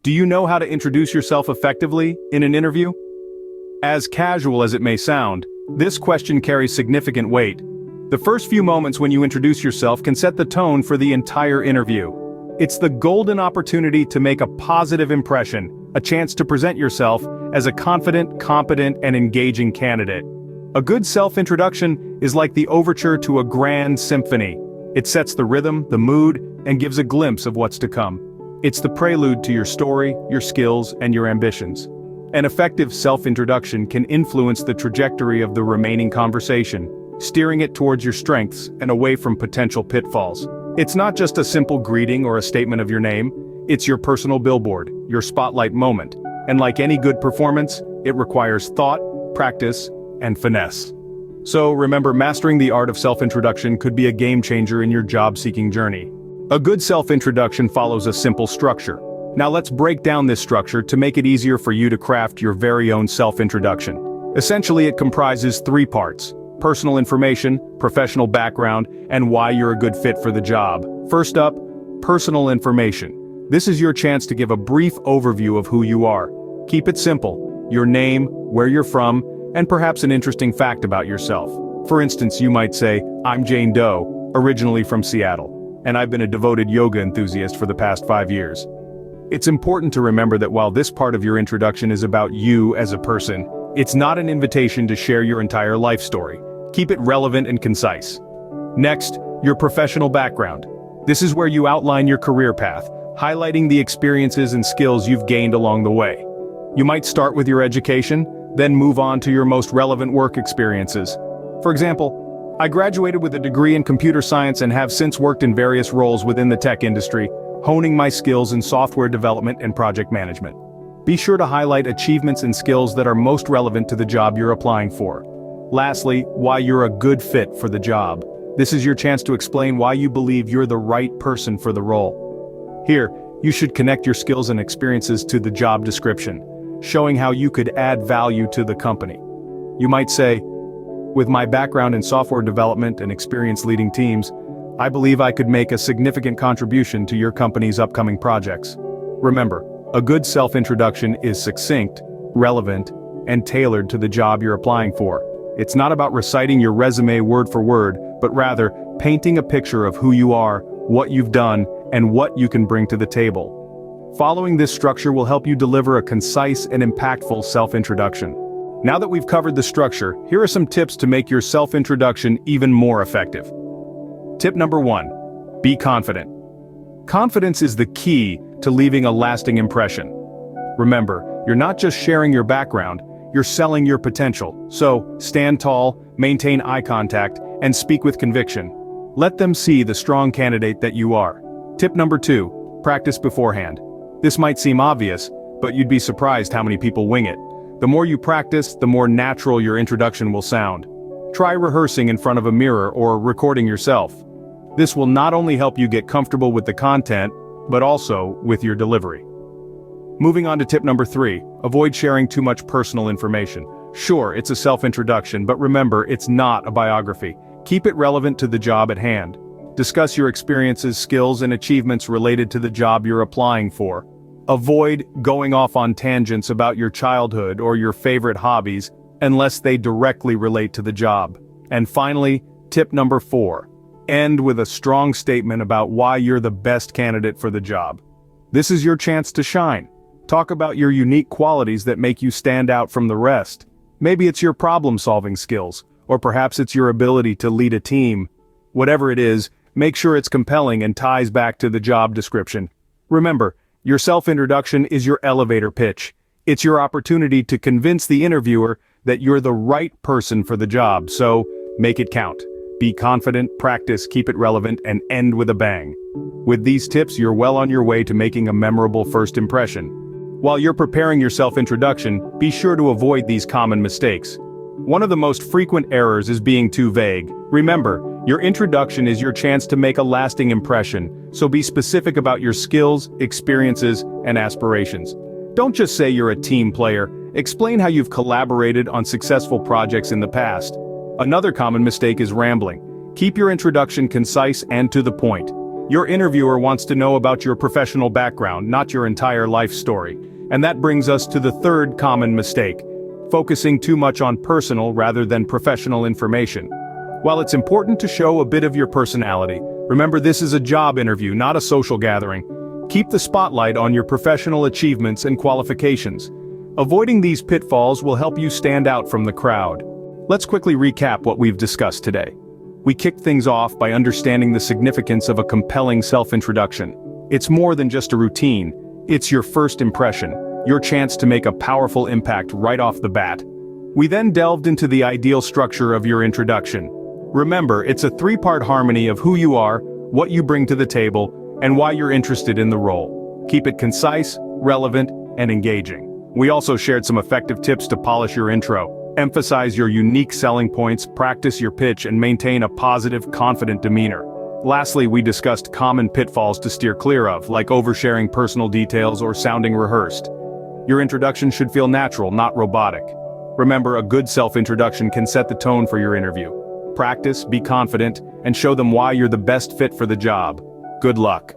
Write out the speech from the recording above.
Do you know how to introduce yourself effectively in an interview? As casual as it may sound, this question carries significant weight. The first few moments when you introduce yourself can set the tone for the entire interview. It's the golden opportunity to make a positive impression, a chance to present yourself as a confident, competent, and engaging candidate. A good self-introduction is like the overture to a grand symphony. It sets the rhythm, the mood, and gives a glimpse of what's to come. It's the prelude to your story, your skills, and your ambitions. An effective self-introduction can influence the trajectory of the remaining conversation, steering it towards your strengths and away from potential pitfalls. It's not just a simple greeting or a statement of your name, it's your personal billboard, your spotlight moment. And like any good performance, it requires thought, practice, and finesse. So remember, mastering the art of self-introduction could be a game changer in your job-seeking journey. A good self-introduction follows a simple structure. Now let's break down this structure to make it easier for you to craft your very own self-introduction. Essentially, it comprises three parts: personal information, professional background, and why you're a good fit for the job. First up, personal information. This is your chance to give a brief overview of who you are. Keep it simple: your name, where you're from, and perhaps an interesting fact about yourself. For instance, you might say, "I'm Jane Doe, originally from Seattle, and I've been a devoted yoga enthusiast for the past 5 years." It's important to remember that while this part of your introduction is about you as a person, it's not an invitation to share your entire life story. Keep it relevant and concise. Next, your professional background. This is where you outline your career path, highlighting the experiences and skills you've gained along the way. You might start with your education, then move on to your most relevant work experiences. For example, I graduated with a degree in computer science and have since worked in various roles within the tech industry, honing my skills in software development and project management. Be sure to highlight achievements and skills that are most relevant to the job you're applying for. Lastly, why you're a good fit for the job. This is your chance to explain why you believe you're the right person for the role. Here, you should connect your skills and experiences to the job description, showing how you could add value to the company. You might say, "With my background in software development and experience leading teams, I believe I could make a significant contribution to your company's upcoming projects." Remember, a good self-introduction is succinct, relevant, and tailored to the job you're applying for. It's not about reciting your resume word for word, but rather painting a picture of who you are, what you've done, and what you can bring to the table. Following this structure will help you deliver a concise and impactful self-introduction. Now that we've covered the structure, here are some tips to make your self-introduction even more effective. Tip number 1. Be confident. Confidence is the key to leaving a lasting impression. Remember, you're not just sharing your background, you're selling your potential. So, stand tall, maintain eye contact, and speak with conviction. Let them see the strong candidate that you are. Tip number 2. Practice beforehand. This might seem obvious, but you'd be surprised how many people wing it. The more you practice, the more natural your introduction will sound. Try rehearsing in front of a mirror or recording yourself. This will not only help you get comfortable with the content, but also with your delivery. Moving on to tip number 3, avoid sharing too much personal information. Sure, it's a self-introduction, but remember, it's not a biography. Keep it relevant to the job at hand. Discuss your experiences, skills, and achievements related to the job you're applying for. Avoid going off on tangents about your childhood or your favorite hobbies, unless they directly relate to the job. And finally, tip number 4. End with a strong statement about why you're the best candidate for the job. This is your chance to shine. Talk about your unique qualities that make you stand out from the rest. Maybe it's your problem-solving skills, or perhaps it's your ability to lead a team. Whatever it is, make sure it's compelling and ties back to the job description. Remember, your self-introduction is your elevator pitch. It's your opportunity to convince the interviewer that you're the right person for the job, so make it count. Be confident, practice, keep it relevant, and end with a bang. With these tips, you're well on your way to making a memorable first impression. While you're preparing your self-introduction, be sure to avoid these common mistakes. One of the most frequent errors is being too vague. Remember, your introduction is your chance to make a lasting impression, so be specific about your skills, experiences, and aspirations. Don't just say you're a team player, explain how you've collaborated on successful projects in the past. Another common mistake is rambling. Keep your introduction concise and to the point. Your interviewer wants to know about your professional background, not your entire life story. And that brings us to the third common mistake: focusing too much on personal rather than professional information. While it's important to show a bit of your personality, remember this is a job interview, not a social gathering. Keep the spotlight on your professional achievements and qualifications. Avoiding these pitfalls will help you stand out from the crowd. Let's quickly recap what we've discussed today. We kicked things off by understanding the significance of a compelling self-introduction. It's more than just a routine, it's your first impression, your chance to make a powerful impact right off the bat. We then delved into the ideal structure of your introduction. Remember, it's a three-part harmony of who you are, what you bring to the table, and why you're interested in the role. Keep it concise, relevant, and engaging. We also shared some effective tips to polish your intro. Emphasize your unique selling points, practice your pitch, and maintain a positive, confident demeanor. Lastly, we discussed common pitfalls to steer clear of, like oversharing personal details or sounding rehearsed. Your introduction should feel natural, not robotic. Remember, a good self-introduction can set the tone for your interview. Practice, be confident, and show them why you're the best fit for the job. Good luck.